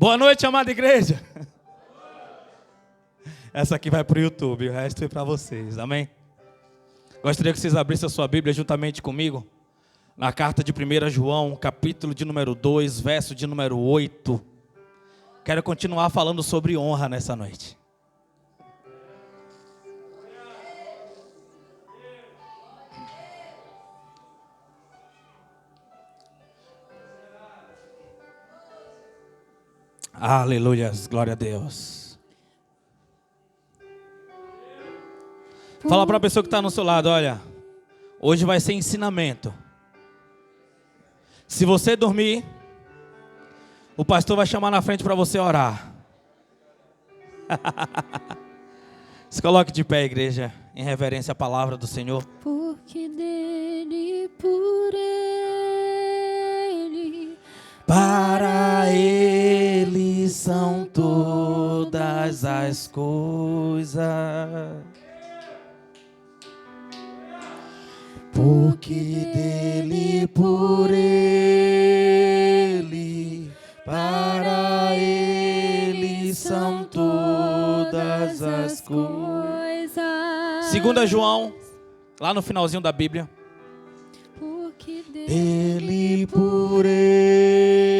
Boa noite, amada igreja. Essa aqui vai para o YouTube, o resto é para vocês, amém? Gostaria que vocês abrissem a sua Bíblia juntamente comigo, na carta de 1 João, capítulo de número 2, verso de número 8. Quero continuar falando sobre honra nessa noite. Aleluias, glória a Deus. Fala para a pessoa que está no seu lado, olha, hoje vai ser ensinamento. Se você dormir, o pastor vai chamar na frente para você orar. Se coloque de pé, igreja, em reverência à palavra do Senhor. Porque dele, por ele, para ele são todas as coisas. Porque dele, por ele, para ele são todas as coisas. 2 João, lá no finalzinho da Bíblia. porque Dele, por ele,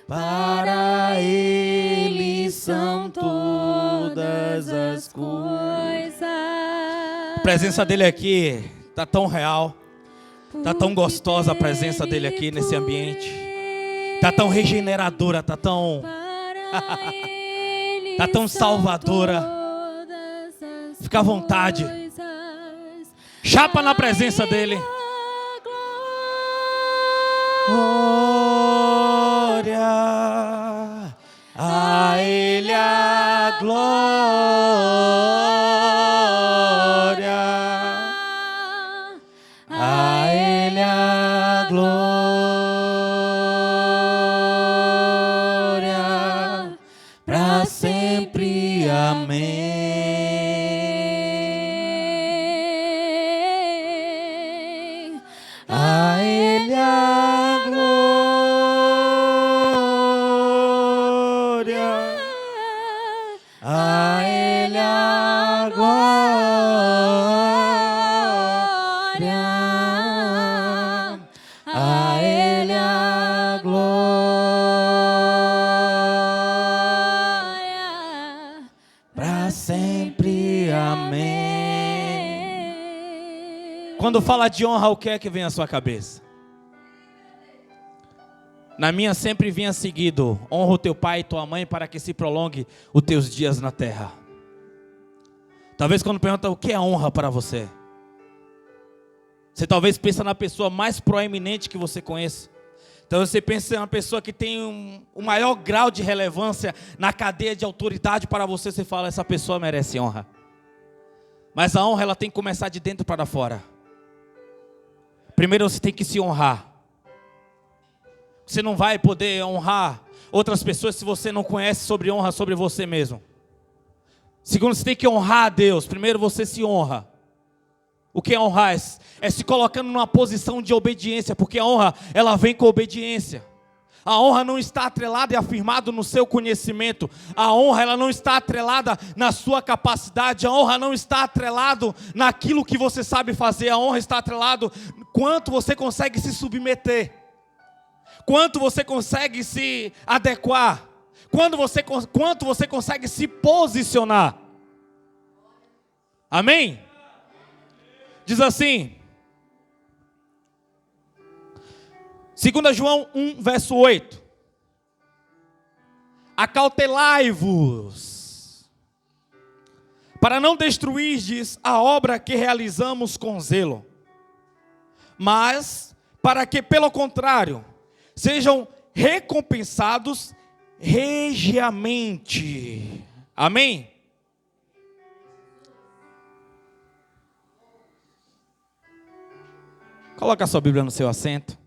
para ele são todas as coisas. A presença dele aqui está tão real, está tão gostosa a presença dele aqui nesse ambiente, está tão regeneradora, está tão tá tão salvadora. Fica à vontade, chapa na presença dele. Glória, a ele a glória, a ele a glória, para sempre, amém. A ele a glória, a ele a glória, a ele a glória, para sempre, amém. Quando fala de honra, o que é que vem à sua cabeça? Na minha sempre vinha seguido: honra o teu pai e tua mãe para que se prolongue os teus dias na terra. Talvez quando pergunta o que é honra para você, você talvez pensa na pessoa mais proeminente que você conhece. Então você pensa na pessoa que tem o maior grau de relevância na cadeia de autoridade para você. Você fala, essa pessoa merece honra. Mas a honra ela tem que começar de dentro para fora. Primeiro você tem que se honrar. Você não vai poder honrar outras pessoas se você não conhece sobre honra sobre você mesmo. Segundo, você tem que honrar a Deus. Primeiro você se honra. O que é honrar? É se colocando numa posição de obediência, porque a honra, ela vem com obediência. A honra não está atrelada e afirmada no seu conhecimento. A honra, ela não está atrelada na sua capacidade. A honra não está atrelada naquilo que você sabe fazer. A honra está atrelada quanto você consegue se submeter, quanto você consegue se adequar, quanto você consegue se posicionar. Amém? Diz assim, 2 João 1, verso 8. Acautelai-vos, para não destruirdes a obra que realizamos com zelo, mas para que, pelo contrário, sejam recompensados regiamente. Amém? Coloca a sua Bíblia no seu assento.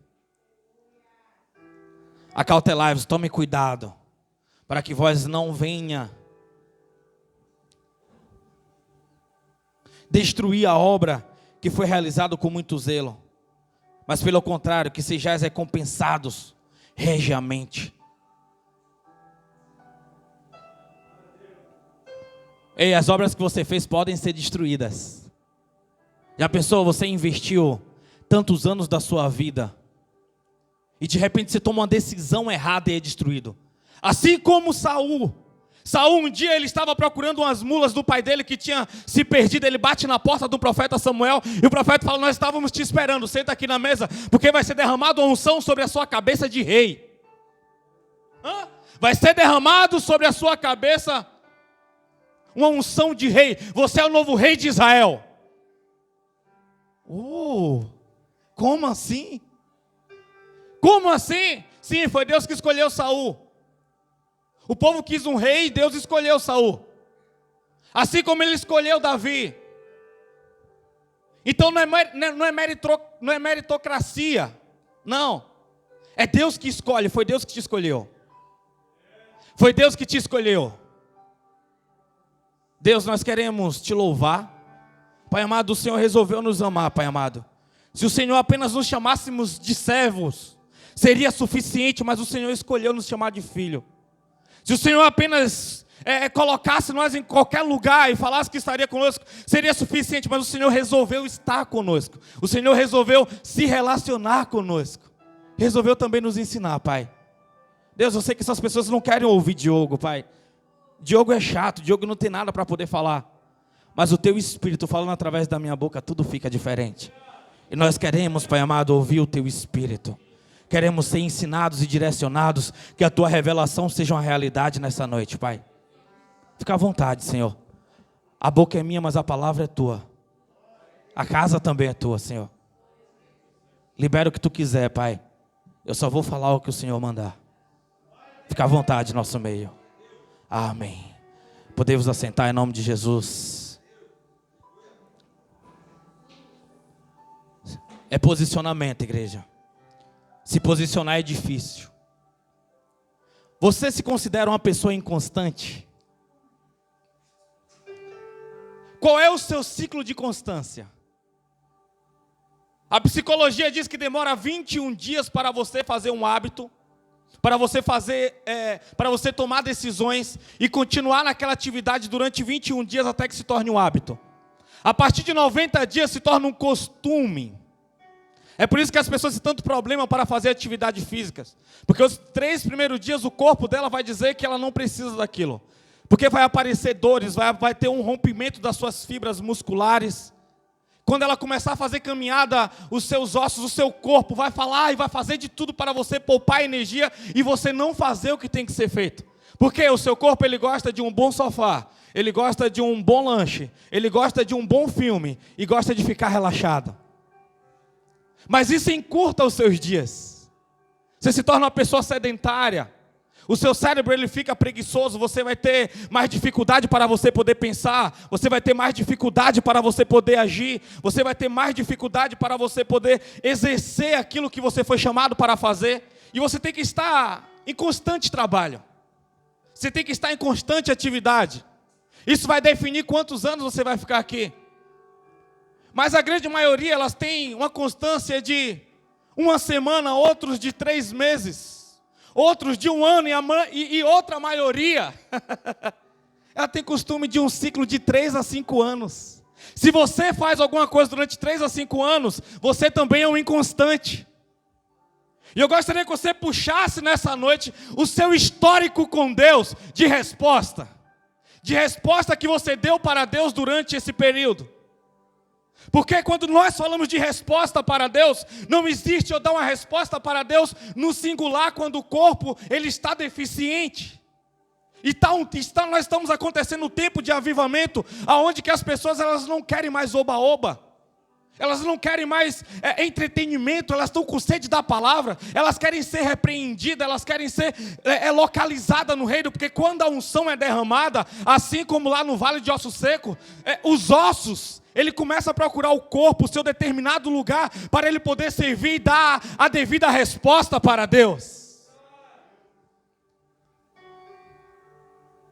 Acautelai-vos, tome cuidado, para que vós não venha destruir a obra que foi realizada com muito zelo, mas pelo contrário, que sejais recompensados regiamente. Ei, as obras que você fez podem ser destruídas. Já pensou, você investiu tantos anos da sua vida e de repente você toma uma decisão errada e é destruído. Assim como Saul um dia ele estava procurando umas mulas do pai dele que tinha se perdido. Ele bate na porta do profeta Samuel e o profeta fala: nós estávamos te esperando, senta aqui na mesa, porque vai ser derramado uma unção sobre a sua cabeça de rei. Vai ser derramado sobre a sua cabeça uma unção de rei. Você é o novo rei de Israel. Como assim? Como assim? Sim, foi Deus que escolheu Saul. O povo quis um rei e Deus escolheu Saul. Assim como ele escolheu Davi. Então não é meritocracia. Não. É Deus que escolhe, foi Deus que te escolheu. Foi Deus que te escolheu. Deus, nós queremos te louvar. Pai amado, o Senhor resolveu nos amar, Pai amado. Se o Senhor apenas nos chamássemos de servos, seria suficiente, mas o Senhor escolheu nos chamar de filho. Se o Senhor apenas colocasse nós em qualquer lugar e falasse que estaria conosco, seria suficiente, mas o Senhor resolveu estar conosco. O Senhor resolveu se relacionar conosco. Resolveu também nos ensinar, Pai. Deus, eu sei que essas pessoas não querem ouvir Diogo, Pai. Diogo é chato, Diogo não tem nada para poder falar. Mas o Teu Espírito falando através da minha boca, tudo fica diferente. E nós queremos, Pai amado, ouvir o Teu Espírito. Queremos ser ensinados e direcionados, que a Tua revelação seja uma realidade nessa noite, Pai. Fica à vontade, Senhor. A boca é minha, mas a palavra é Tua. A casa também é Tua, Senhor. Libera o que Tu quiser, Pai. Eu só vou falar o que o Senhor mandar. Fica à vontade, nosso meio. Amém. Podemos assentar em nome de Jesus. É posicionamento, igreja. Se posicionar é difícil. Você se considera uma pessoa inconstante? Qual é o seu ciclo de constância? A psicologia diz que demora 21 dias para você fazer um hábito, para você tomar decisões e continuar naquela atividade durante 21 dias até que se torne um hábito. A partir de 90 dias se torna um costume. É por isso que as pessoas têm tanto problema para fazer atividades físicas. Porque os 3 primeiros dias o corpo dela vai dizer que ela não precisa daquilo. Porque vai aparecer dores, vai ter um rompimento das suas fibras musculares. Quando ela começar a fazer caminhada, os seus ossos, o seu corpo vai falar e vai fazer de tudo para você poupar energia e você não fazer o que tem que ser feito. Porque o seu corpo ele gosta de um bom sofá, ele gosta de um bom lanche, ele gosta de um bom filme e gosta de ficar relaxado. Mas isso encurta os seus dias. Você se torna uma pessoa sedentária. O seu cérebro ele fica preguiçoso, você vai ter mais dificuldade para você poder pensar, você vai ter mais dificuldade para você poder agir, você vai ter mais dificuldade para você poder exercer aquilo que você foi chamado para fazer, e você tem que estar em constante trabalho, você tem que estar em constante atividade. Isso vai definir quantos anos você vai ficar aqui. Mas a grande maioria, elas têm uma constância de 1 semana, outros de 3 meses. Outros de 1 ano e outra maioria, ela tem costume de um ciclo de 3 a 5 anos. Se você faz alguma coisa durante 3 a 5 anos, você também é um inconstante. E eu gostaria que você puxasse nessa noite o seu histórico com Deus de resposta que você deu para Deus durante esse período. Porque quando nós falamos de resposta para Deus, não existe eu dar uma resposta para Deus no singular quando o corpo ele está deficiente. Nós estamos acontecendo um tempo de avivamento, onde que as pessoas elas não querem mais oba-oba. Elas não querem mais entretenimento, elas estão com sede da palavra, elas querem ser repreendidas, elas querem ser localizadas no reino, porque quando a unção é derramada, assim como lá no Vale de Osso Seco, os ossos, ele começa a procurar o corpo, o seu determinado lugar, para ele poder servir e dar a devida resposta para Deus.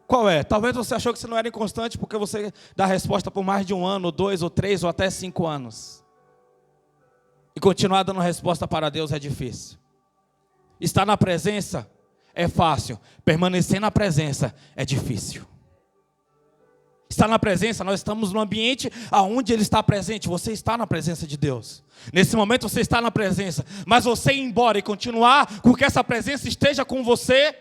Qual é? Talvez você achou que você não era inconstante porque você dá a resposta por mais de 1 ano, 2 ou 3 ou até 5 anos. E continuar dando resposta para Deus é difícil. Estar na presença é fácil. Permanecer na presença é difícil. Estar na presença, nós estamos no ambiente onde Ele está presente. Você está na presença de Deus. Nesse momento você está na presença. Mas você ir embora e continuar com que essa presença esteja com você,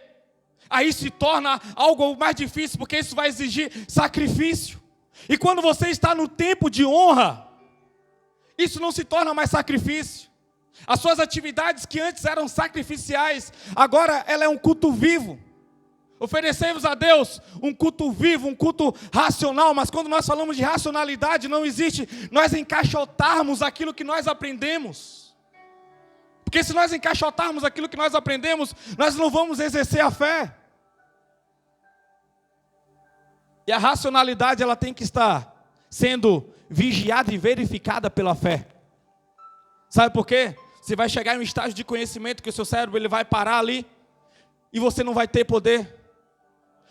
aí se torna algo mais difícil, porque isso vai exigir sacrifício. E quando você está no tempo de honra, isso não se torna mais sacrifício. As suas atividades que antes eram sacrificiais, agora ela é um culto vivo. Oferecemos a Deus um culto vivo, um culto racional, mas quando nós falamos de racionalidade, não existe nós encaixotarmos aquilo que nós aprendemos. Porque se nós encaixotarmos aquilo que nós aprendemos, nós não vamos exercer a fé. E a racionalidade, ela tem que estar sendo vigiada e verificada pela fé. Sabe por quê? Você vai chegar em um estágio de conhecimento que o seu cérebro ele vai parar ali e você não vai ter poder.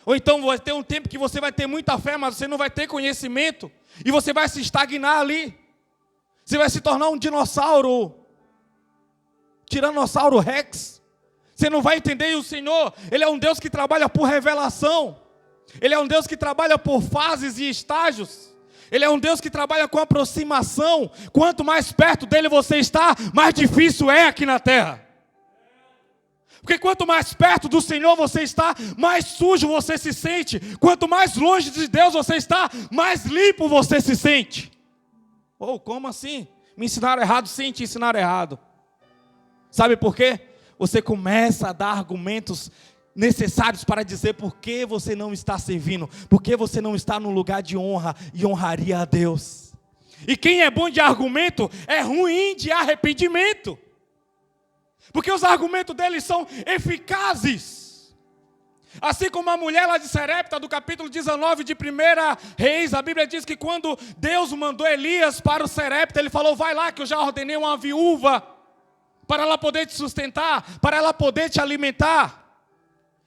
Ou então vai ter um tempo que você vai ter muita fé, mas você não vai ter conhecimento. E você vai se estagnar ali. Você vai se tornar um dinossauro. Tiranossauro Rex. Você não vai entender. E o Senhor, Ele é um Deus que trabalha por revelação. Ele é um Deus que trabalha por fases e estágios. Ele é um Deus que trabalha com aproximação. Quanto mais perto dEle você está, mais difícil é aqui na terra. Porque quanto mais perto do Senhor você está, mais sujo você se sente. Quanto mais longe de Deus você está, mais limpo você se sente. Oh, como assim? Me ensinaram errado? Sim, te ensinaram errado. Sabe por quê? Você começa a dar argumentos necessários para dizer por que você não está servindo, por que você não está no lugar de honra e honraria a Deus. E quem é bom de argumento é ruim de arrependimento. Porque os argumentos deles são eficazes. Assim como a mulher lá de Serepta, do capítulo 19 de 1 Reis, a Bíblia diz que quando Deus mandou Elias para o Serepta, ele falou, vai lá que eu já ordenei uma viúva, para ela poder te sustentar, para ela poder te alimentar.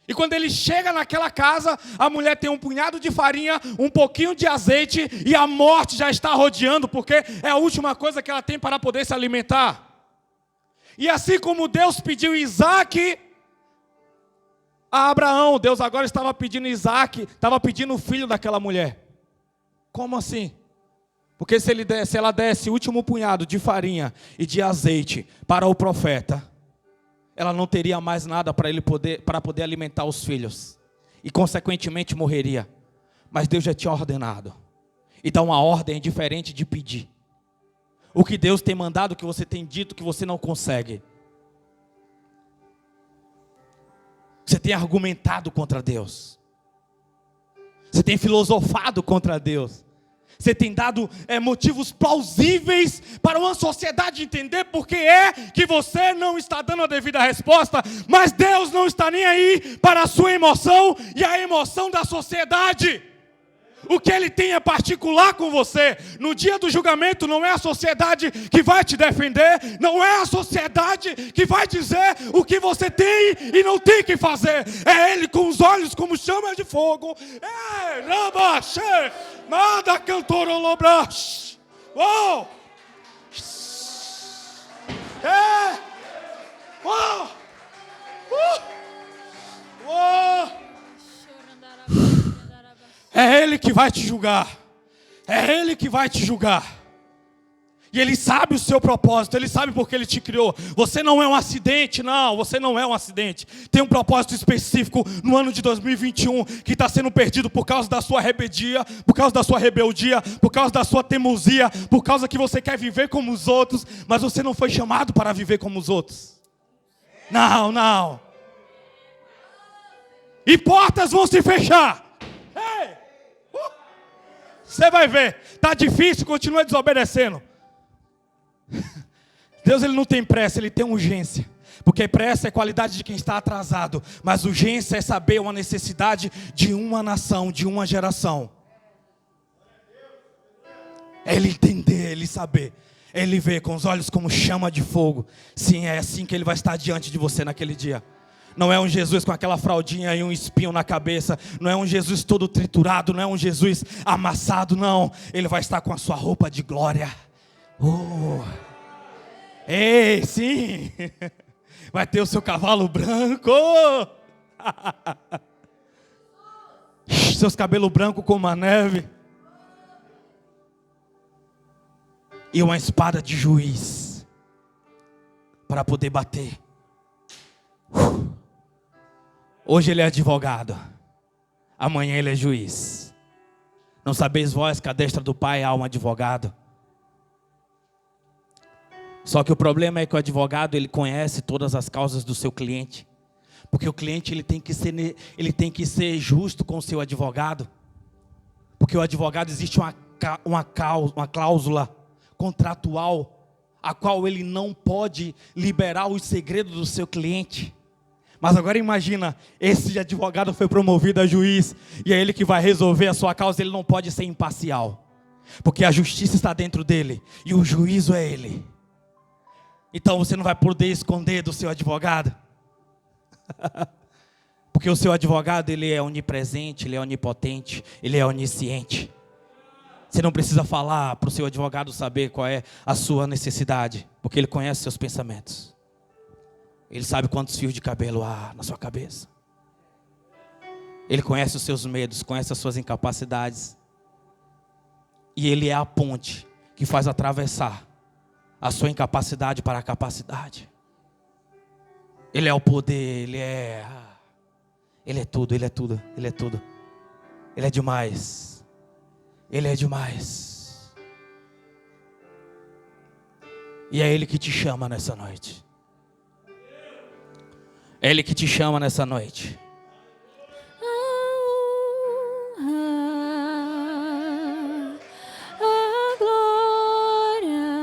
E quando ele chega naquela casa, a mulher tem um punhado de farinha, um pouquinho de azeite, e a morte já está rodeando, porque é a última coisa que ela tem para poder se alimentar. E assim como Deus pediu Isaac a Abraão, Deus agora estava pedindo Isaac, estava pedindo o filho daquela mulher. Como assim? Porque se ela desse o último punhado de farinha e de azeite para o profeta, ela não teria mais nada para poder alimentar os filhos. E consequentemente morreria. Mas Deus já tinha ordenado. Então a ordem é diferente de pedir. O que Deus tem mandado, que você tem dito que você não consegue. Você tem argumentado contra Deus. Você tem filosofado contra Deus. Você tem dado motivos plausíveis para uma sociedade entender por que é que você não está dando a devida resposta. Mas Deus não está nem aí para a sua emoção e a emoção da sociedade. O que Ele tem é particular com você. No dia do julgamento não é a sociedade que vai te defender. Não é a sociedade que vai dizer o que você tem e não tem que fazer. É Ele com os olhos como chama de fogo. É, rabaxe, nada cantorolobrash. Uou! É! Uou! Uou! É Ele que vai te julgar. É Ele que vai te julgar. E Ele sabe o seu propósito. Ele sabe porque Ele te criou. Você não é um acidente, não. Você não é um acidente. Tem um propósito específico no ano de 2021 que está sendo perdido por causa da sua rebeldia, por causa da sua rebeldia, por causa da sua teimosia, por causa que você quer viver como os outros, mas você não foi chamado para viver como os outros. Não, não. E portas vão se fechar. Ei! Você vai ver, está difícil, continua desobedecendo. Deus ele não tem pressa, Ele tem urgência. Porque pressa é qualidade de quem está atrasado, mas urgência é saber uma necessidade de uma nação, de uma geração. É Ele entender, Ele saber, Ele ver com os olhos como chama de fogo. Sim, é assim que Ele vai estar diante de você naquele dia. Não é um Jesus com aquela fraldinha e um espinho na cabeça. Não é um Jesus todo triturado. Não é um Jesus amassado, não. Ele vai estar com a sua roupa de glória. Ei, sim. Vai ter o seu cavalo branco. Seus cabelos brancos como a neve. e uma espada de juiz para poder bater. Hoje ele é advogado, amanhã ele é juiz. Não sabeis vós que à destra do Pai há um advogado? Só que o problema é que o advogado, ele conhece todas as causas do seu cliente. Porque o cliente, ele tem que ser justo com o seu advogado. Porque o advogado, existe uma cláusula contratual, a qual ele não pode liberar os segredos do seu cliente. Mas agora imagina, esse advogado foi promovido a juiz, e é ele que vai resolver a sua causa. Ele não pode ser imparcial, porque a justiça está dentro dele, e o juízo é ele. Então você não vai poder esconder do seu advogado. Porque o seu advogado, ele é onipresente, ele é onipotente, ele é onisciente. Você não precisa falar para o seu advogado saber qual é a sua necessidade, porque ele conhece seus pensamentos. Ele sabe quantos fios de cabelo há na sua cabeça. Ele conhece os seus medos, conhece as suas incapacidades. E ele é a ponte que faz atravessar a sua incapacidade para a capacidade. Ele é o poder, Ele é tudo, Ele é tudo, Ele é tudo. Ele é demais. Ele é demais. E é Ele que te chama nessa noite. É Ele que te chama nessa noite. A glória,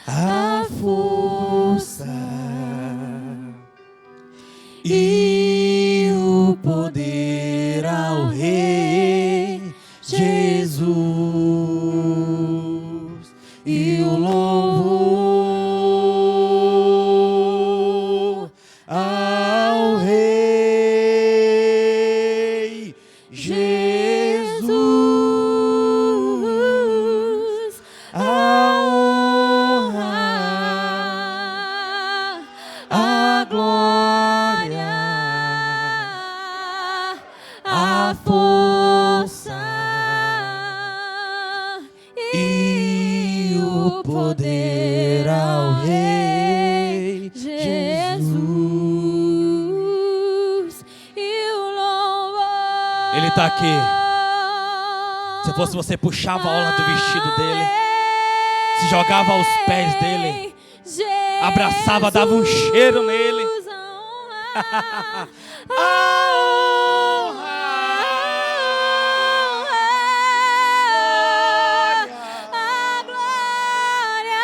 A força e o poder ao Rei Jesus e o louvor ao Rei Jesus, a honra, a glória, a força e o poder ao Rei Jesus e o louvor. Ele está aqui. Se fosse você, puxava a orla do vestido dele, se jogava aos pés dele, abraçava, dava um cheiro nele. A glória,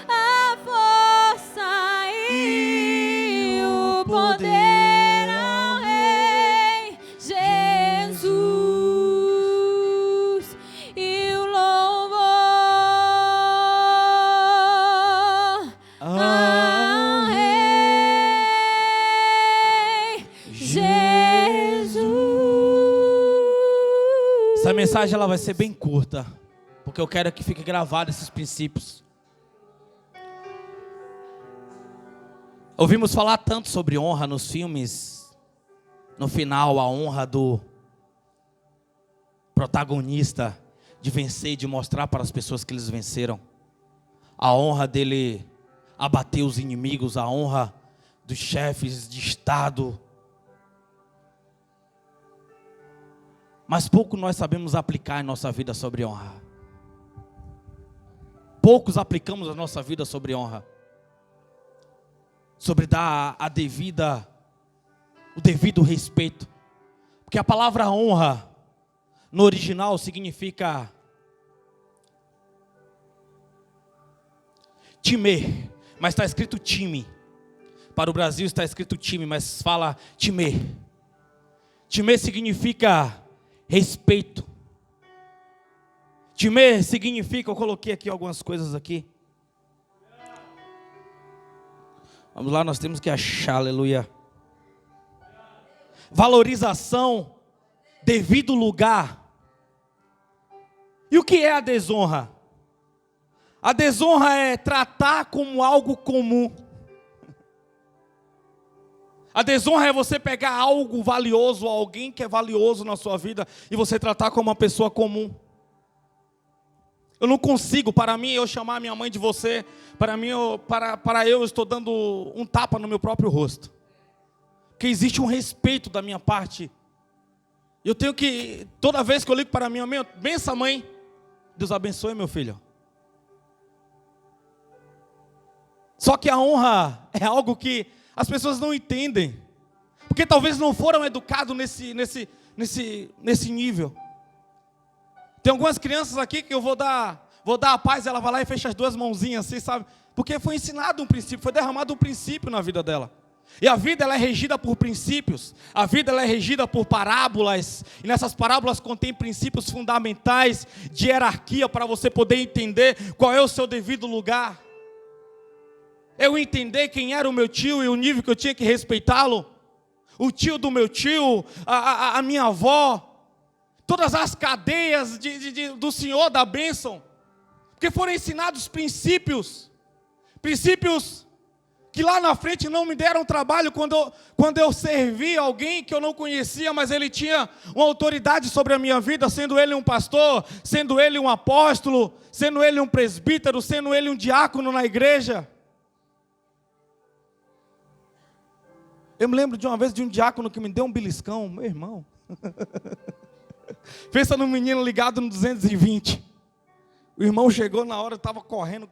a força e o poder ao Rei Jesus e o louvor ao Rei Jesus. Essa mensagem ela vai ser bem curta, porque eu quero que fique gravado esses princípios. Ouvimos falar tanto sobre honra nos filmes. No final, a honra do protagonista de vencer e de mostrar para as pessoas que eles venceram. A honra dele abater os inimigos, a honra dos chefes de Estado. Mas pouco nós sabemos aplicar em nossa vida sobre honra. Poucos aplicamos a nossa vida sobre honra. Sobre dar o devido respeito. Porque a palavra honra, no original, significa temer, mas está escrito time. Para o Brasil está escrito time, mas fala temer. Temer significa respeito. Temer significa, eu coloquei aqui algumas coisas aqui. Vamos lá, nós temos que achar, aleluia. Valorização, devido lugar. E o que é a desonra? A desonra é tratar como algo comum. A desonra é você pegar algo valioso, alguém que é valioso na sua vida, e você tratar como uma pessoa comum. Eu não consigo, para mim, eu chamar minha mãe de você, para mim, eu estou dando um tapa no meu próprio rosto. Porque existe um respeito da minha parte. Eu tenho que, toda vez que eu ligo para minha mãe, benção, mãe. Deus abençoe, meu filho. Só que a honra é algo que as pessoas não entendem. Porque talvez não foram educados nesse nível. Tem algumas crianças aqui que eu vou dar a paz, ela vai lá e fecha as duas mãozinhas assim, sabe? Porque foi ensinado um princípio, foi derramado um princípio na vida dela. E a vida ela é regida por princípios, a vida ela é regida por parábolas, e nessas parábolas contém princípios fundamentais de hierarquia para você poder entender qual é o seu devido lugar. Eu entender quem era o meu tio e o nível que eu tinha que respeitá-lo, o tio do meu tio, a minha avó, todas as cadeias do Senhor da bênção, porque foram ensinados princípios que lá na frente não me deram trabalho quando eu servi alguém que eu não conhecia, mas ele tinha uma autoridade sobre a minha vida, sendo ele um pastor, sendo ele um apóstolo, sendo ele um presbítero, sendo ele um diácono na igreja. Eu me lembro de uma vez de um diácono que me deu um beliscão, meu irmão. Pensa num menino ligado no 220. O irmão chegou na hora, estava correndo.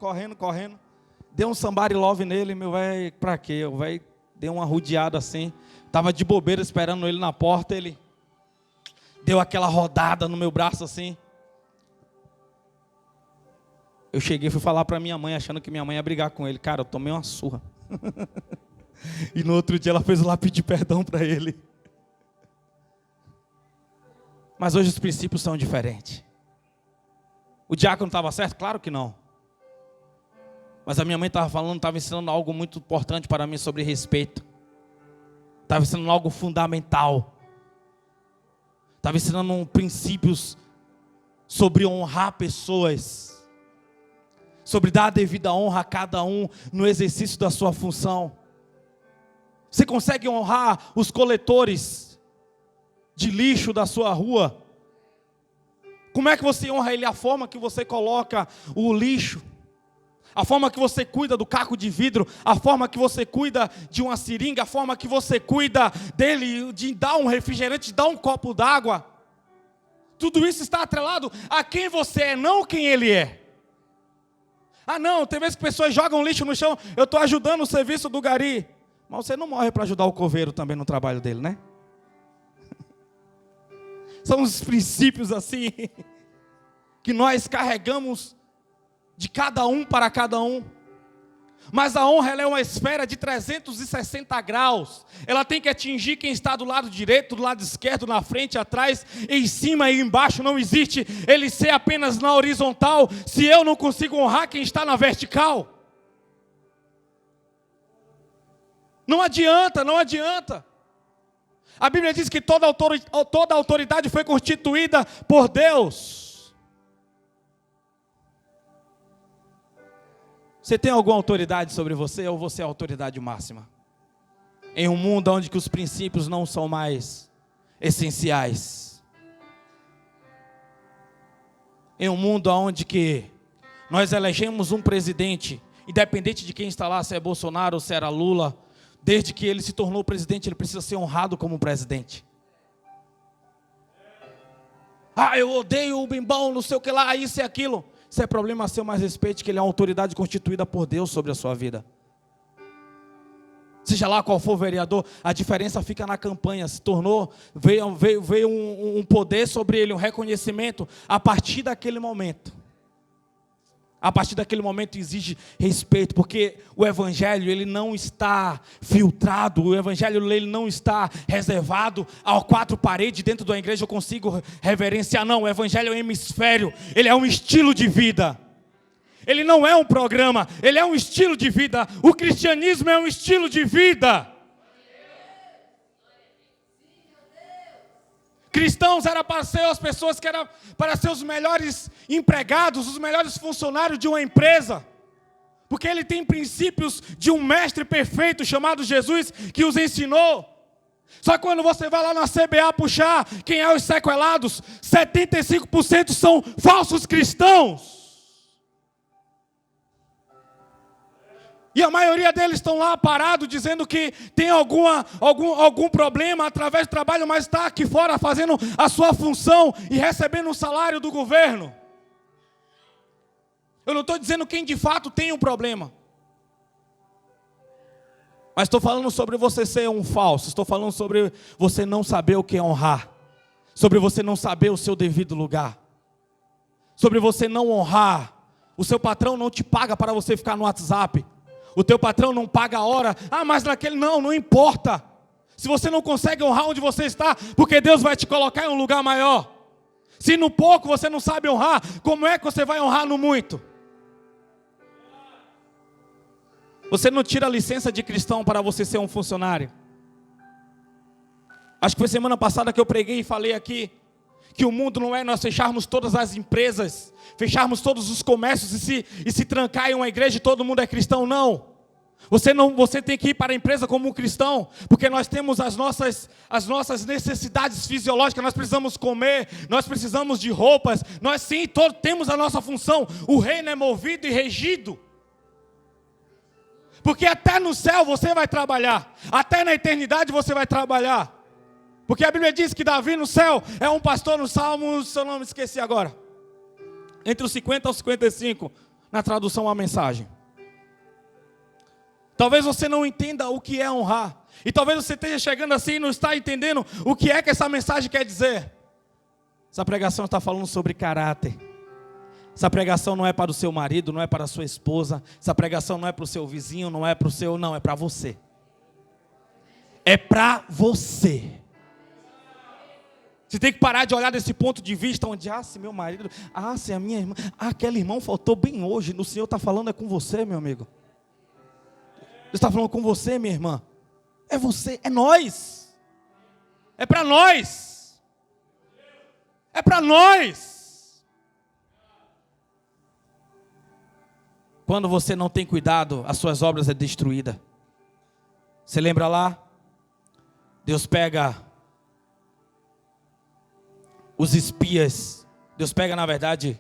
Deu um somebody love nele, meu velho, pra quê? O velho deu uma rodeada assim. Estava de bobeira esperando ele na porta, ele deu aquela rodada no meu braço assim. Eu cheguei e fui falar para minha mãe, achando que minha mãe ia brigar com ele. Cara, eu tomei uma surra. E no outro dia ela fez lá pedir perdão para ele. Mas hoje os princípios são diferentes. O diácono estava certo? Claro que não. Mas a minha mãe estava ensinando algo muito importante para mim sobre respeito. Estava ensinando algo fundamental. Estava ensinando princípios sobre honrar pessoas. Sobre dar a devida honra a cada um no exercício da sua função. Você consegue honrar os coletores de lixo da sua rua? Como é que você honra ele? A forma que você coloca o lixo. A forma que você cuida do caco de vidro, a forma que você cuida de uma seringa, a forma que você cuida dele, de dar um refrigerante, de dar um copo d'água. Tudo isso está atrelado a quem você é, não quem ele é. Ah não, tem vezes que pessoas jogam lixo no chão, eu estou ajudando o serviço do gari. Mas você não morre para ajudar o coveiro também no trabalho dele, né? São os princípios assim, que nós carregamos de cada um para cada um. Mas a honra ela é uma esfera de 360 graus. Ela tem que atingir quem está do lado direito, do lado esquerdo, na frente, atrás, em cima e embaixo. Não existe ele ser apenas na horizontal, se eu não consigo honrar quem está na vertical. Não adianta, não adianta. A Bíblia diz que toda autoridade foi constituída por Deus. Você tem alguma autoridade sobre você ou você é a autoridade máxima? Em um mundo onde que os princípios não são mais essenciais. Em um mundo onde que nós elegemos um presidente, independente de quem está lá, se é Bolsonaro ou se era Lula, desde que ele se tornou presidente, ele precisa ser honrado como presidente. Ah, eu odeio o bimbão, não sei o que lá, isso e aquilo. Isso é problema seu, mas respeite que ele é uma autoridade constituída por Deus sobre a sua vida. Seja lá qual for o vereador, a diferença fica na campanha. Se tornou, veio um poder sobre ele, um reconhecimento a partir daquele momento. A partir daquele momento exige respeito, porque o evangelho ele não está filtrado, o evangelho ele não está reservado a 4 paredes dentro da igreja eu consigo reverenciar, não, o evangelho é um hemisfério, ele é um estilo de vida, ele não é um programa, ele é um estilo de vida, o cristianismo é um estilo de vida. Cristãos era para ser as pessoas que eram para ser os melhores empregados, os melhores funcionários de uma empresa. Porque ele tem princípios de um mestre perfeito chamado Jesus que os ensinou. Só que quando você vai lá na CBA puxar quem é os sequelados, 75% são falsos cristãos. E a maioria deles estão lá parados, dizendo que tem algum problema através do trabalho, mas está aqui fora fazendo a sua função e recebendo um salário do governo. Eu não estou dizendo quem de fato tem um problema. Mas estou falando sobre você ser um falso. Estou falando sobre você não saber o que é honrar. Sobre você não saber o seu devido lugar. Sobre você não honrar. O seu patrão não te paga para você ficar no WhatsApp. O teu patrão não paga a hora. Mas naquele não importa. Se você não consegue honrar onde você está, porque Deus vai te colocar em um lugar maior. Se no pouco você não sabe honrar, como é que você vai honrar no muito? Você não tira a licença de cristão para você ser um funcionário. Acho que foi semana passada que eu preguei e falei aqui que o mundo não é nós fecharmos todas as empresas, fecharmos todos os comércios e se trancar em uma igreja e todo mundo é cristão, não. Você tem que ir para a empresa como um cristão, porque nós temos as nossas necessidades fisiológicas, nós precisamos comer, nós precisamos de roupas, nós sim, temos a nossa função. O reino é movido e regido. Porque até no céu você vai trabalhar, até na eternidade você vai trabalhar. Porque a Bíblia diz que Davi no céu é um pastor no Salmos, seu nome esqueci agora. Entre os 50 aos 55, na tradução à mensagem. Talvez você não entenda o que é honrar. E talvez você esteja chegando assim e não está entendendo o que é que essa mensagem quer dizer. Essa pregação está falando sobre caráter. Essa pregação não é para o seu marido, não é para a sua esposa. Essa pregação não é para o seu vizinho, não é para o seu... Não, é para você. É para você. Você tem que parar de olhar desse ponto de vista onde, se meu marido, se a minha irmã, aquele irmão faltou bem hoje. O Senhor está falando é com você, meu amigo. Ele está falando com você, minha irmã. É você, é nós. É para nós. É para nós. Quando você não tem cuidado, as suas obras é destruída. Você lembra lá? Deus pega os espias. Deus pega, na verdade,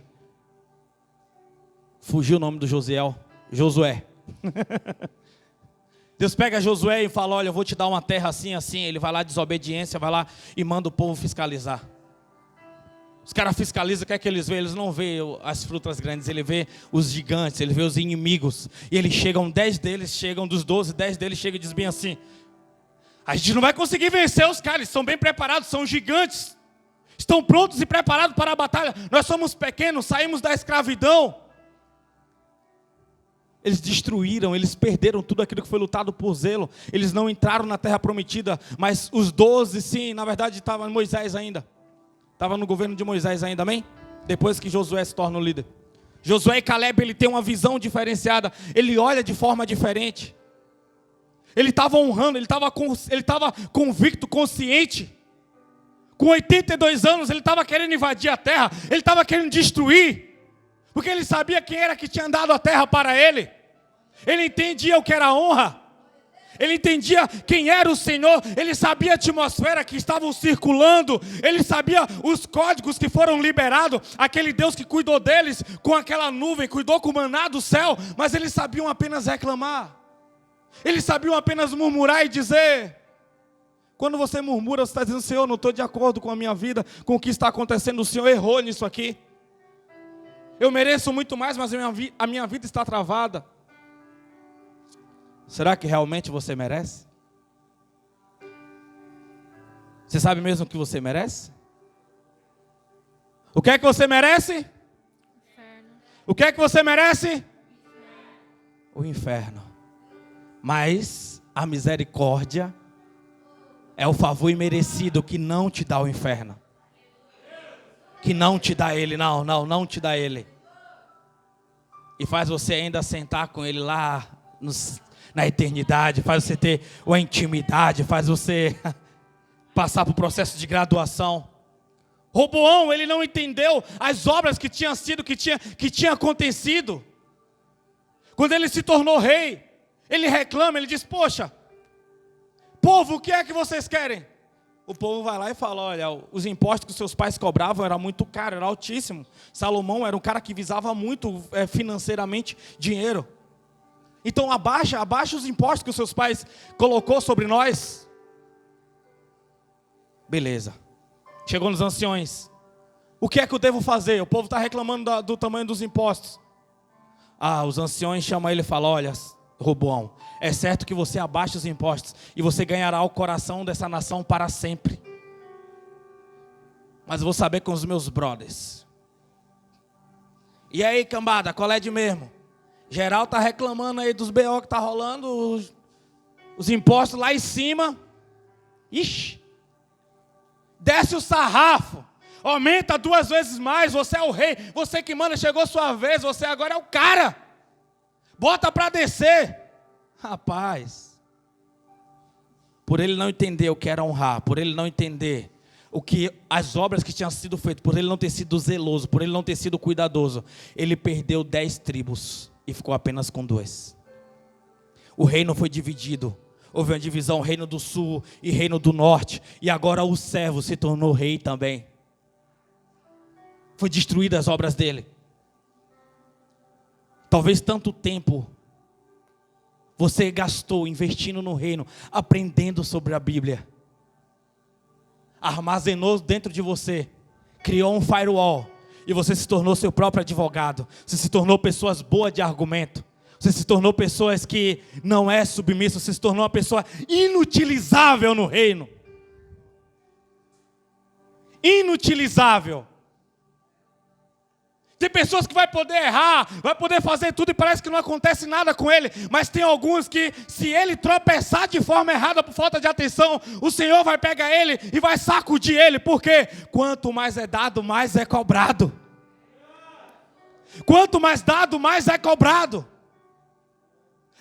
fugiu o nome do Josué. Deus pega Josué e fala, olha, eu vou te dar uma terra assim, assim. Ele vai lá, desobediência, vai lá e manda o povo fiscalizar. Os caras fiscalizam, o que é que eles veem? Eles não veem as frutas grandes, ele vê os gigantes, ele vê os inimigos. E eles chegam, 10 deles chegam, dos 12, 10 deles chegam e dizem bem assim, a gente não vai conseguir vencer os caras, eles são bem preparados, são gigantes. Estão prontos e preparados para a batalha. Nós somos pequenos, saímos da escravidão. Eles destruíram, eles perderam tudo aquilo que foi lutado por zelo. Eles não entraram na terra prometida, mas os 12, sim, na verdade estava Moisés ainda. Estava no governo de Moisés ainda, amém? Depois que Josué se torna o líder. Josué e Caleb, ele tem uma visão diferenciada. Ele olha de forma diferente. Ele estava honrando, ele estava convicto, consciente. Com 82 anos, ele estava querendo invadir a terra. Ele estava querendo destruir. Porque ele sabia quem era que tinha dado a terra para ele. Ele entendia o que era honra. Ele entendia quem era o Senhor. Ele sabia a atmosfera que estavam circulando. Ele sabia os códigos que foram liberados. Aquele Deus que cuidou deles com aquela nuvem, cuidou com o maná do céu. Mas eles sabiam apenas reclamar. Eles sabiam apenas murmurar e dizer. Quando você murmura, você está dizendo, Senhor, não estou de acordo com a minha vida, com o que está acontecendo. O Senhor errou nisso aqui. Eu mereço muito mais, mas a minha vida está travada. Será que realmente você merece? Você sabe mesmo o que você merece? O que é que você merece? Inferno. O que é que você merece? O inferno. Mas a misericórdia é o favor imerecido que não te dá o inferno. Que não te dá ele, não te dá ele. E faz você ainda sentar com ele lá na eternidade, faz você ter uma intimidade, faz você passar por processo de graduação. Roboão, ele não entendeu as obras que tinha acontecido. quando ele se tornou rei, ele reclama, ele diz: poxa, povo, o que é que vocês querem? O povo vai lá e fala: olha, os impostos que os seus pais cobravam era muito caro, era altíssimo. Salomão era um cara que visava muito financeiramente dinheiro. Então abaixa os impostos que os seus pais colocou sobre nós. Beleza. Chegou nos anciões. O que é que eu devo fazer? O povo está reclamando do tamanho dos impostos. Os anciões chamam ele e falam: olha, Roboão, é certo que você abaixa os impostos e você ganhará o coração dessa nação para sempre. Mas eu vou saber com os meus brothers. E aí, cambada, qual é de mesmo? Geral está reclamando aí dos BO que está rolando, os impostos lá em cima. Ixi, desce o sarrafo, aumenta 2 vezes mais, você é o rei, você que manda, chegou sua vez, você agora é o cara. Bota para descer. Rapaz, por ele não entender o que era honrar, por ele não entender o que as obras que tinham sido feitas, por ele não ter sido zeloso, por ele não ter sido cuidadoso, ele perdeu 10 tribos e ficou apenas com 2. O reino foi dividido. Houve uma divisão, reino do sul e reino do norte. E agora o servo se tornou rei também. Foi destruídas as obras dele. Talvez tanto tempo você gastou investindo no reino, aprendendo sobre a Bíblia. Armazenou dentro de você, criou um firewall, e você se tornou seu próprio advogado. Você se tornou pessoas boas de argumento. Você se tornou pessoas que não é submisso. Você se tornou uma pessoa inutilizável no reino. Inutilizável. Tem pessoas que vai poder errar, vai poder fazer tudo e parece que não acontece nada com ele. Mas tem alguns que, se ele tropeçar de forma errada por falta de atenção, o Senhor vai pegar ele e vai sacudir ele. Porque quanto mais é dado, mais é cobrado. Quanto mais dado, mais é cobrado.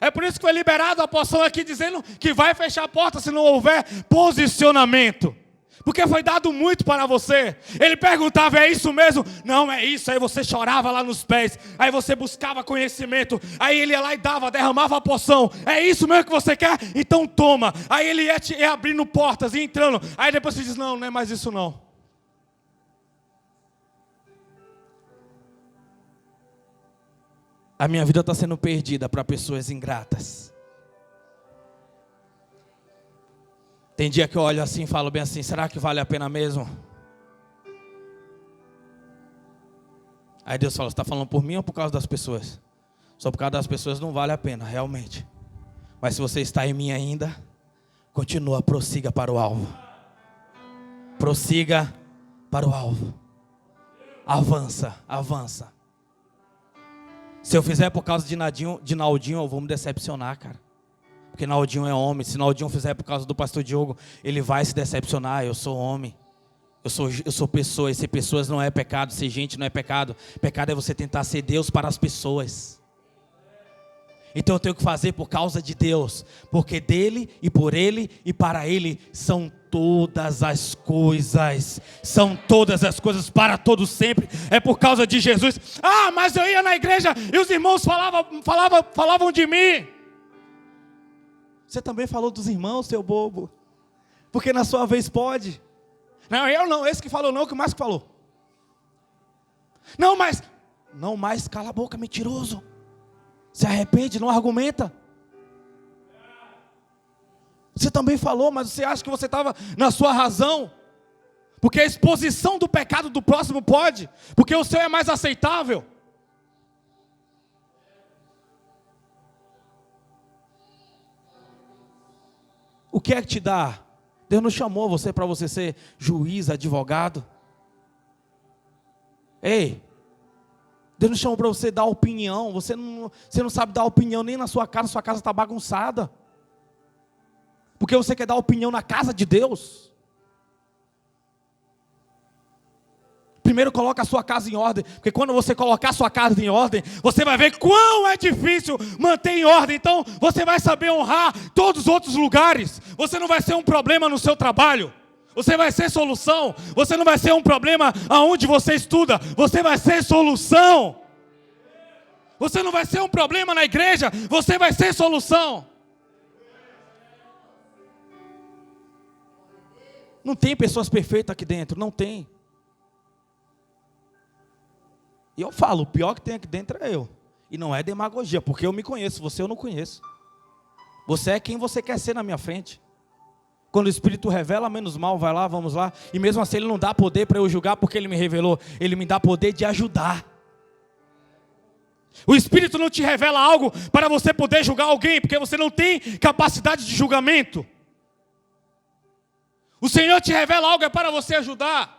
É por isso que foi liberado a porção aqui dizendo que vai fechar a porta se não houver posicionamento. Porque foi dado muito para você. Ele perguntava: é isso mesmo? Não, é isso. Aí você chorava lá nos pés. Aí você buscava conhecimento. Aí ele ia lá e dava, derramava a porção. É isso mesmo que você quer? Então toma. Aí ele ia abrindo portas e entrando. Aí depois você diz: não, não é mais isso não. A minha vida está sendo perdida para pessoas ingratas. Tem dia que eu olho assim e falo bem assim: será que vale a pena mesmo? Aí Deus fala: você está falando por mim ou por causa das pessoas? Só por causa das pessoas não vale a pena, realmente. Mas se você está em mim ainda, continua, prossiga para o alvo. Prossiga para o alvo. Avança, avança. Se eu fizer por causa de Naldinho, eu vou me decepcionar, cara. Porque Naldinho é homem. Se Naldinho fizer por causa do pastor Diogo, ele vai se decepcionar. Eu sou homem. Eu sou pessoa. E ser pessoas não é pecado. Ser gente não é pecado. Pecado é você tentar ser Deus para as pessoas. Então eu tenho que fazer por causa de Deus. Porque dele e por ele e para ele são todas as coisas. São todas as coisas para todos sempre. É por causa de Jesus. Mas eu ia na igreja e os irmãos falavam de mim. Você também falou dos irmãos, seu bobo. Porque na sua vez pode. Não, eu não. Esse que falou não, o que mais que falou? Não, mas cala a boca, mentiroso. Se arrepende, não argumenta. Você também falou, mas você acha que você estava na sua razão? Porque a exposição do pecado do próximo pode. Porque o seu é mais aceitável. O que é que te dá? Deus não chamou você para você ser juiz, advogado. Ei, Deus não chamou para você dar opinião. Você não sabe dar opinião nem na sua casa está bagunçada. Porque você quer dar opinião na casa de Deus. Primeiro coloca a sua casa em ordem. Porque quando você colocar a sua casa em ordem, você vai ver quão é difícil manter em ordem. Então você vai saber honrar todos os outros lugares. Você não vai ser um problema no seu trabalho. Você vai ser solução. Você não vai ser um problema aonde você estuda. Você vai ser solução. Você não vai ser um problema na igreja, você vai ser solução. Não tem pessoas perfeitas aqui dentro, não tem. E eu falo, o pior que tem aqui dentro é eu. E não é demagogia, porque eu me conheço, você eu não conheço. Você é quem você quer ser na minha frente. Quando o Espírito revela, menos mal, vai lá, vamos lá. E mesmo assim Ele não dá poder para eu julgar porque Ele me revelou. Ele me dá poder de ajudar. O Espírito não te revela algo para você poder julgar alguém, porque você não tem capacidade de julgamento. O Senhor te revela algo é para você ajudar.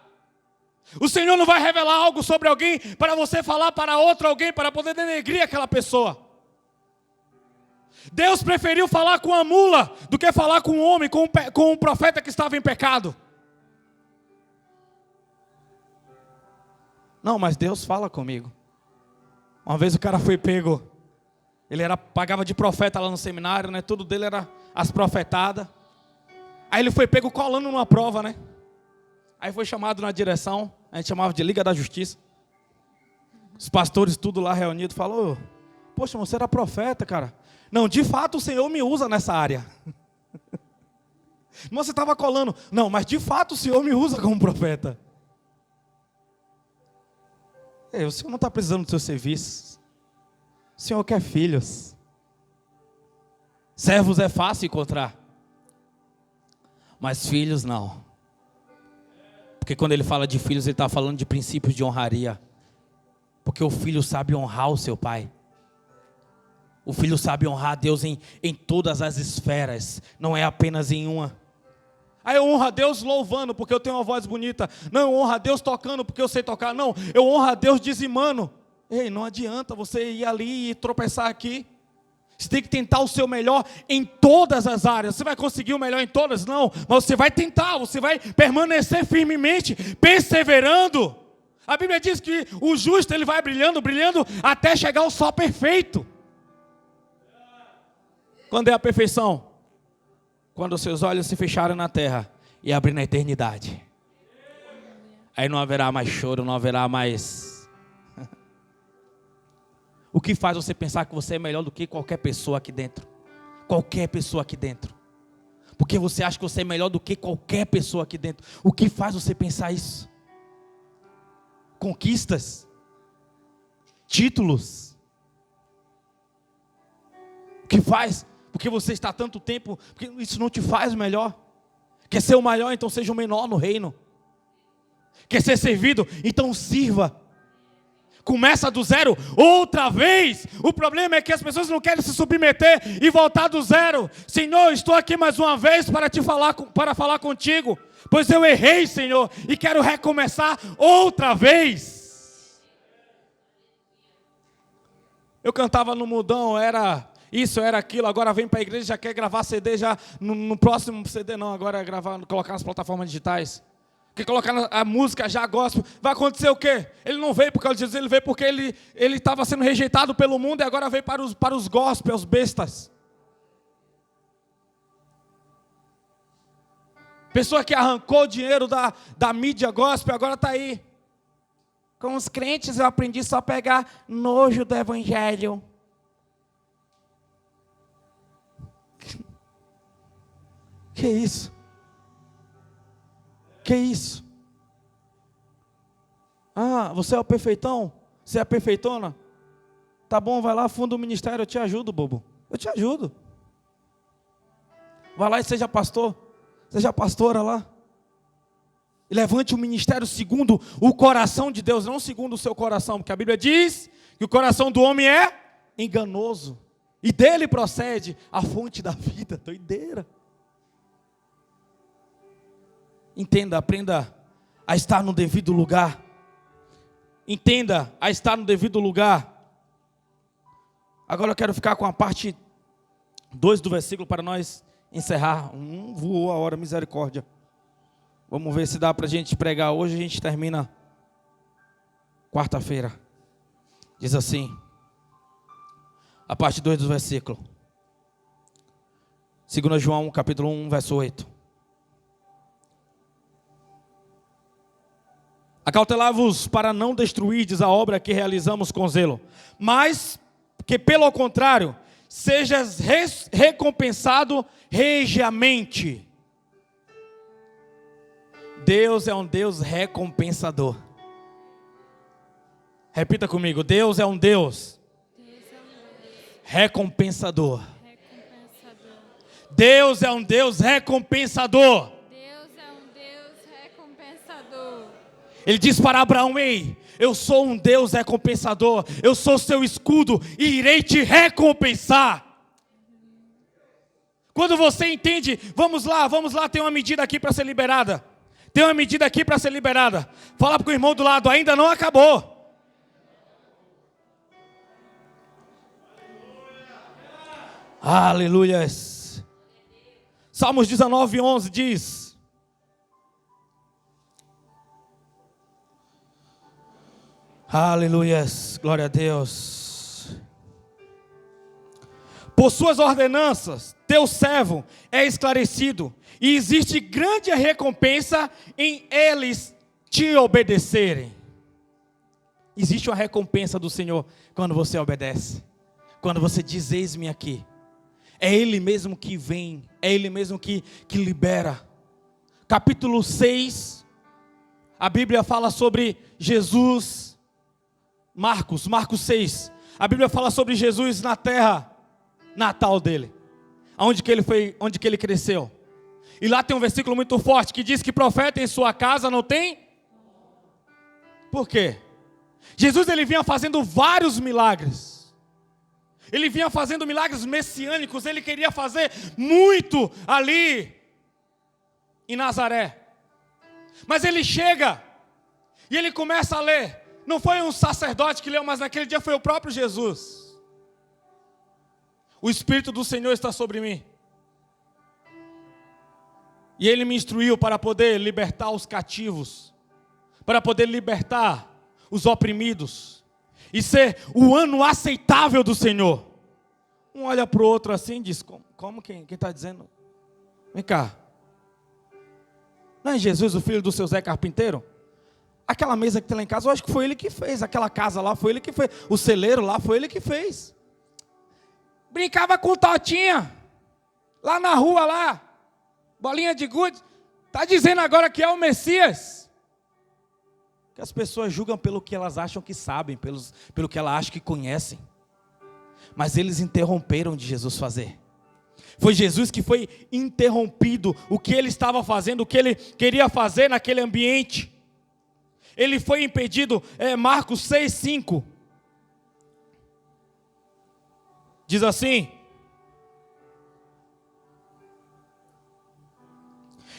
O Senhor não vai revelar algo sobre alguém para você falar para outro alguém, para poder denegrir aquela pessoa. Deus preferiu falar com a mula do que falar com um homem, com um profeta que estava em pecado. Não, mas Deus fala comigo. Uma vez o cara foi pego, ele pagava de profeta lá no seminário, né? Tudo dele era as profetadas. Aí ele foi pego colando numa prova, né? Aí foi chamado na direção, a gente chamava de Liga da Justiça. Os pastores tudo lá reunidos, falou: poxa, você era profeta, cara. Não, de fato o Senhor me usa nessa área. Mas você estava colando. Não, mas de fato o Senhor me usa como profeta. O Senhor não está precisando do seu serviço. O Senhor quer filhos. Servos é fácil encontrar, mas filhos não. Porque quando ele fala de filhos, ele está falando de princípios de honraria. Porque o filho sabe honrar o seu pai. O filho sabe honrar a Deus em todas as esferas, não é apenas em uma. Aí eu honro a Deus louvando porque eu tenho uma voz bonita. Não, eu honro a Deus tocando porque eu sei tocar. Não, eu honro a Deus dizimando. Ei, não adianta você ir ali e tropeçar aqui. Você tem que tentar o seu melhor em todas as áreas. Você vai conseguir o melhor em todas? Não, mas você vai tentar, você vai permanecer firmemente, perseverando. A Bíblia diz que o justo ele vai brilhando, brilhando, até chegar ao sol perfeito. Quando é a perfeição? Quando os seus olhos se fecharem na terra e abrirem na eternidade. Aí não haverá mais choro, não haverá mais... O que faz você pensar que você é melhor do que qualquer pessoa aqui dentro? Qualquer pessoa aqui dentro. Porque você acha que você é melhor do que qualquer pessoa aqui dentro. O que faz você pensar isso? Conquistas? Títulos? O que faz? Porque você está há tanto tempo, porque isso não te faz melhor. Quer ser o maior, então seja o menor no reino. Quer ser servido, então sirva. Começa do zero outra vez. O problema é que as pessoas não querem se submeter e voltar do zero. Senhor, estou aqui mais uma vez para falar contigo, pois eu errei, Senhor, e quero recomeçar outra vez. Eu cantava no mundão, era isso, era aquilo, agora vem para a igreja, já quer gravar CD, já no próximo CD não, agora é gravar, colocar nas plataformas digitais. Quer colocar a música já gospel, vai acontecer o quê? Ele não veio por causa de Jesus, ele veio porque ele estava sendo rejeitado pelo mundo e agora veio para os gospels, bestas. Pessoa que arrancou o dinheiro da mídia gospel, agora está aí. Com os crentes eu aprendi só a pegar nojo do evangelho. Que isso? Que isso? Ah, você é o perfeitão? Você é a perfeitona? Tá bom, vai lá, funda o ministério, eu te ajudo, bobo. Eu te ajudo. Vai lá e seja pastor, seja pastora lá. E levante o ministério segundo o coração de Deus, não segundo o seu coração, porque a Bíblia diz que o coração do homem é enganoso. E dele procede a fonte da vida, doideira. Entenda, aprenda a estar no devido lugar. Entenda a estar no devido lugar. Agora eu quero ficar com a parte 2 do versículo para nós encerrar. Voou a hora, misericórdia. Vamos ver se dá para a gente pregar hoje. A gente termina quarta-feira. Diz assim, a parte 2 do versículo. 2 João, capítulo 1, verso 8. Acautelai-vos para não destruirdes a obra que realizamos com zelo. Mas que pelo contrário, sejas recompensado regiamente. Deus é um Deus recompensador. Repita comigo, Deus é um Deus recompensador. Deus é um Deus recompensador. Deus é um Deus recompensador. Ele diz para Abraão: ei, eu sou um Deus recompensador, eu sou seu escudo e irei te recompensar. Quando você entende, vamos lá, tem uma medida aqui para ser liberada. Tem uma medida aqui para ser liberada. Fala para o irmão do lado, ainda não acabou. Aleluias. Salmos 19:11 diz: aleluias, glória a Deus. Por suas ordenanças, teu servo é esclarecido, e existe grande recompensa em eles te obedecerem. Existe uma recompensa do Senhor quando você obedece. Quando você diz: eis-me aqui. É Ele mesmo que vem, é Ele mesmo que libera. Capítulo 6, a Bíblia fala sobre Jesus. Marcos 6. A Bíblia fala sobre Jesus na terra natal dele. Onde que ele cresceu. E lá tem um versículo muito forte que diz que profeta em sua casa não tem. Por quê? Jesus ele vinha fazendo vários milagres. Ele vinha fazendo milagres messiânicos. Ele queria fazer muito ali em Nazaré. Mas ele chega e ele começa a ler. Não foi um sacerdote que leu, mas naquele dia foi o próprio Jesus. O Espírito do Senhor está sobre mim. E Ele me instruiu para poder libertar os cativos, para poder libertar os oprimidos, e ser o ano aceitável do Senhor. Um olha para o outro assim e diz: como quem está dizendo? Vem cá. Não é Jesus o filho do seu Zé Carpinteiro? Aquela mesa que tem lá em casa, eu acho que foi ele que fez. Aquela casa lá, foi ele que fez. O celeiro lá, foi ele que fez. Brincava com Totinha, lá na rua lá, bolinha de gude. Está dizendo agora que é o Messias. Que as pessoas julgam pelo que elas acham que sabem, pelo que elas acham que conhecem. Mas eles interromperam de Jesus fazer. Foi Jesus que foi interrompido, o que ele estava fazendo, o que ele queria fazer naquele ambiente. Ele foi impedido. Marcos 6:5. Diz assim: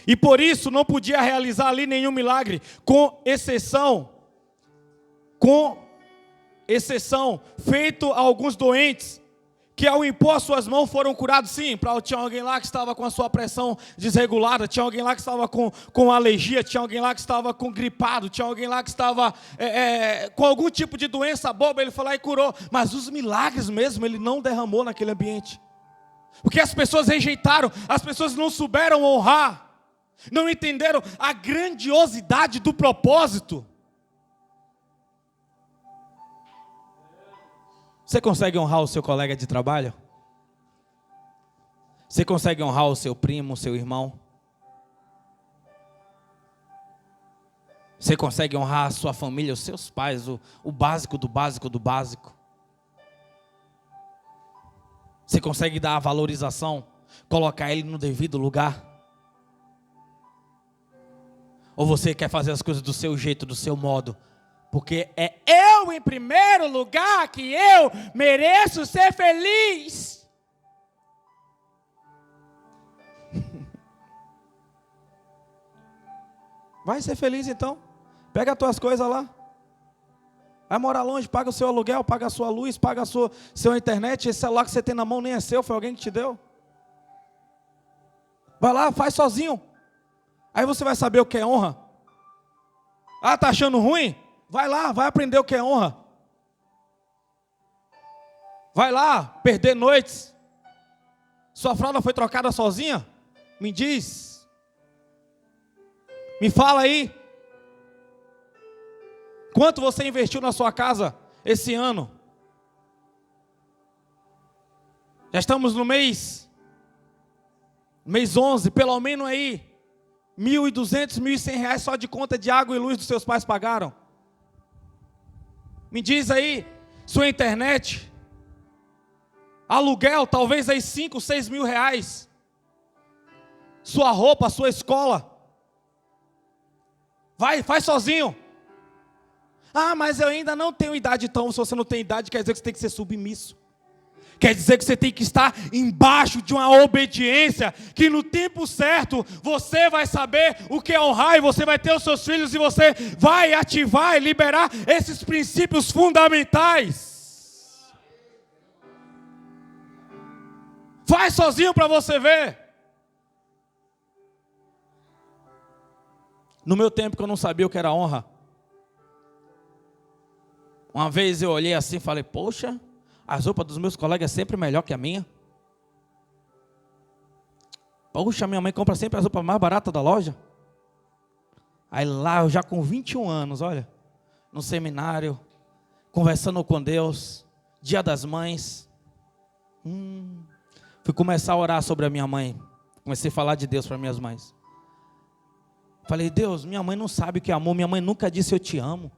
e por isso não podia realizar ali nenhum milagre, com exceção feito a alguns doentes, que ao impor as suas mãos foram curados. Sim, tinha alguém lá que estava com a sua pressão desregulada, tinha alguém lá que estava com alergia, tinha alguém lá que estava com gripado, tinha alguém lá que estava com algum tipo de doença boba, ele foi lá e curou. Mas os milagres mesmo, ele não derramou naquele ambiente. Porque as pessoas rejeitaram, as pessoas não souberam honrar, não entenderam a grandiosidade do propósito. Você consegue honrar o seu colega de trabalho? Você consegue honrar o seu primo, o seu irmão? Você consegue honrar a sua família, os seus pais, o básico do básico do básico? Você consegue dar a valorização, colocar ele no devido lugar? Ou você quer fazer as coisas do seu jeito, do seu modo? Porque é eu em primeiro lugar que eu mereço ser feliz. Vai ser feliz então. Pega as tuas coisas lá. Vai morar longe, paga o seu aluguel, paga a sua luz, paga a sua internet. Esse celular que você tem na mão nem é seu, foi alguém que te deu. Vai lá, faz sozinho. Aí você vai saber o que é honra. Ah, tá achando ruim? Vai lá, vai aprender o que é honra. Vai lá, perder noites. Sua fralda foi trocada sozinha? Me diz. Me fala aí. Quanto você investiu na sua casa esse ano? Já estamos no mês 11, pelo menos aí, 1.200, 1.100 reais só de conta de água e luz dos seus pais pagaram. Me diz aí, sua internet, aluguel, talvez aí 5, 6 mil reais. Sua roupa, sua escola. Vai, faz sozinho. Ah, mas eu ainda não tenho idade. Então, se você não tem idade, quer dizer que você tem que ser submisso. Quer dizer que você tem que estar embaixo de uma obediência, que no tempo certo, você vai saber o que é honrar, e você vai ter os seus filhos, e você vai ativar e liberar esses princípios fundamentais. Faz sozinho para você ver. No meu tempo que eu não sabia o que era honra, uma vez eu olhei assim e falei, poxa, as roupas dos meus colegas é sempre melhor que a minha. Poxa, minha mãe compra sempre as roupas mais baratas da loja. Aí lá, eu já com 21 anos, olha, no seminário, conversando com Deus, Dia das Mães. Fui começar a orar sobre a minha mãe. Comecei a falar de Deus para minhas mães. Falei, Deus, minha mãe não sabe o que é amor. Minha mãe nunca disse eu te amo.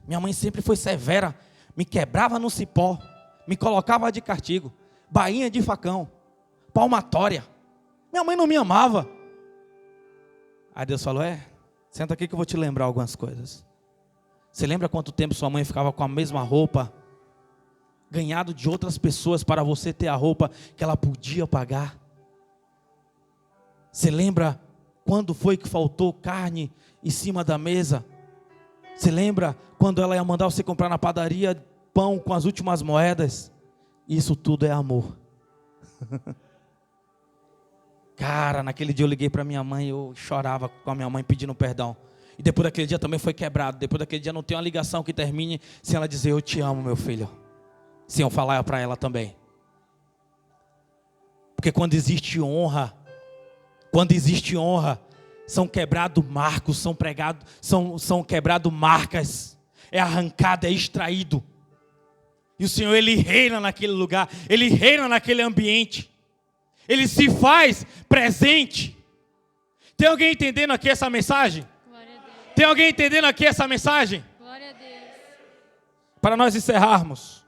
Minha mãe sempre foi severa. Me quebrava no cipó. Me colocava de castigo. Bainha de facão. Palmatória. Minha mãe não me amava. Aí Deus falou, senta aqui que eu vou te lembrar algumas coisas. Você lembra quanto tempo sua mãe ficava com a mesma roupa? Ganhado de outras pessoas para você ter a roupa que ela podia pagar? Você lembra quando foi que faltou carne em cima da mesa? Você lembra quando ela ia mandar você comprar na padaria pão com as últimas moedas? Isso tudo é amor. Cara, naquele dia eu liguei para minha mãe, eu chorava com a minha mãe pedindo perdão. E depois daquele dia também foi quebrado. Depois daquele dia não tem uma ligação que termine sem ela dizer eu te amo, meu filho. Sem eu falar para ela também. Porque quando existe honra, são quebrados marcos, são quebrados marcas, é arrancado, é extraído. E o Senhor, Ele reina naquele lugar, Ele reina naquele ambiente, Ele se faz presente. Tem alguém entendendo aqui essa mensagem? Glória a Deus. Tem alguém entendendo aqui essa mensagem? Glória a Deus. Para nós encerrarmos.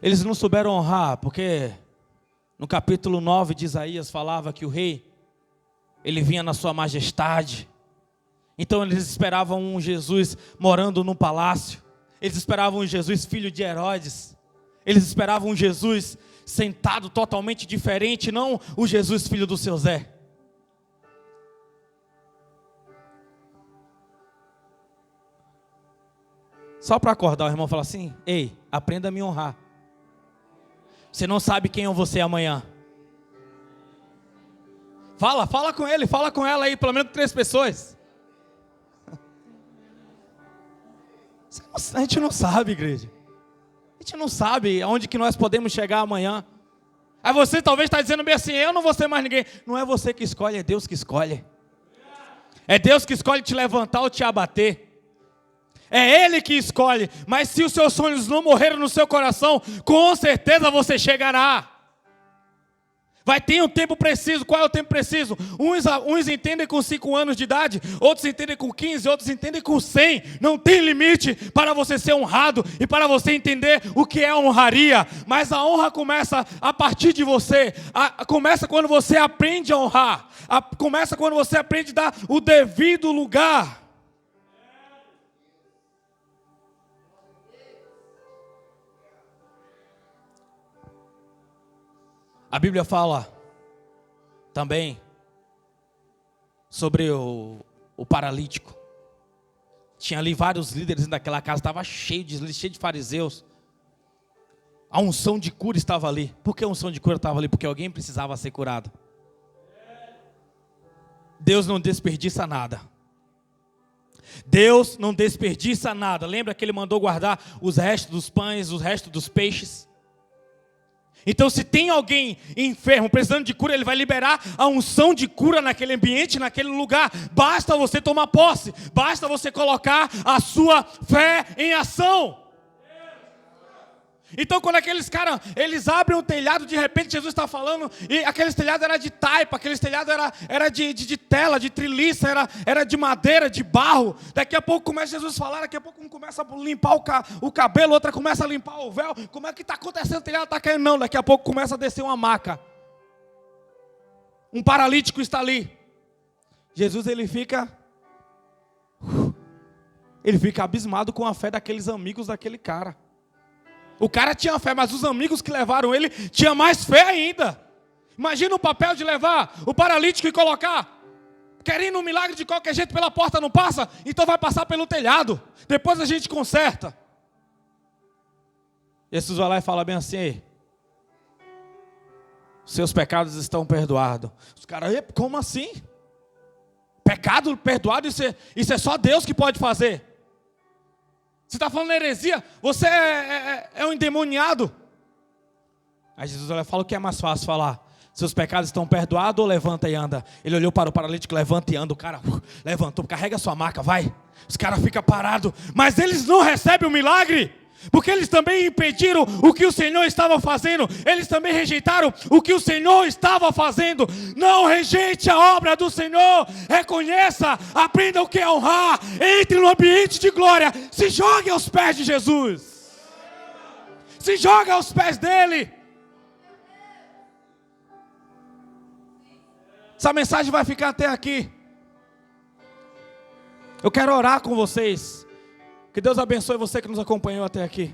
Eles não souberam honrar, porque no capítulo 9 de Isaías falava que o rei, ele vinha na sua majestade. Então eles esperavam um Jesus morando num palácio. Eles esperavam um Jesus filho de Herodes. Eles esperavam um Jesus sentado totalmente diferente, não o Jesus filho do seu Zé. Só para acordar, o irmão fala assim, ei, aprenda a me honrar. Você não sabe quem eu vou ser amanhã. Fala com ele, fala com ela aí, pelo menos 3 pessoas. A gente não sabe, igreja. A gente não sabe aonde que nós podemos chegar amanhã. Aí você talvez está dizendo bem assim, eu não vou ser mais ninguém. Não é você que escolhe, é Deus que escolhe. É Deus que escolhe te levantar ou te abater. É Ele que escolhe, mas se os seus sonhos não morreram no seu coração, com certeza você chegará. Vai ter um tempo preciso. Qual é o tempo preciso? Uns entendem com 5 anos de idade, outros entendem com 15, outros entendem com 100. Não tem limite para você ser honrado e para você entender o que é honraria. Mas a honra começa a partir de você. Começa quando você aprende a honrar. Começa quando você aprende a dar o devido lugar. A Bíblia fala também sobre o paralítico. Tinha ali vários líderes daquela casa, estava cheio de fariseus. A unção de cura estava ali. Por que a unção de cura estava ali? Porque alguém precisava ser curado. Deus não desperdiça nada. Deus não desperdiça nada. Lembra que Ele mandou guardar os restos dos pães, os restos dos peixes? Então se tem alguém enfermo, precisando de cura, Ele vai liberar a unção de cura naquele ambiente, naquele lugar. Basta você tomar posse, basta você colocar a sua fé em ação. Então quando aqueles caras, eles abrem um telhado, de repente Jesus está falando, e aqueles telhados era de taipa, aqueles telhados era de tela, de treliça, era de madeira, de barro. Daqui a pouco começa Jesus a falar, daqui a pouco um começa a limpar o cabelo, outra começa a limpar o véu. Como é que está acontecendo? O telhado está caindo? Não, daqui a pouco começa a descer uma maca. Um paralítico está ali. Jesus ele fica abismado com a fé daqueles amigos daquele cara. O cara tinha fé, mas os amigos que levaram ele tinham mais fé ainda. Imagina o papel de levar o paralítico e colocar, querendo um milagre de qualquer jeito, pela porta não passa, então vai passar pelo telhado, depois a gente conserta. Jesus vai lá e fala bem assim: ei, seus pecados estão perdoados. Os caras, como assim? Pecado perdoado, isso é só Deus que pode fazer. Você está falando heresia? Você é um endemoniado? Aí Jesus olha e fala: o que é mais fácil falar? Seus pecados estão perdoados ou levanta e anda? Ele olhou para o paralítico, levanta e anda. O cara levantou, carrega a sua maca, vai. Os caras ficam parados. Mas eles não recebem o milagre. Porque eles também impediram o que o Senhor estava fazendo. Eles também rejeitaram o que o Senhor estava fazendo. Não rejeite a obra do Senhor. Reconheça, aprenda o que é honrar. Entre no ambiente de glória. Se jogue aos pés de Jesus. Se jogue aos pés dele. Essa mensagem vai ficar até aqui. Eu quero orar com vocês. Que Deus abençoe você que nos acompanhou até aqui.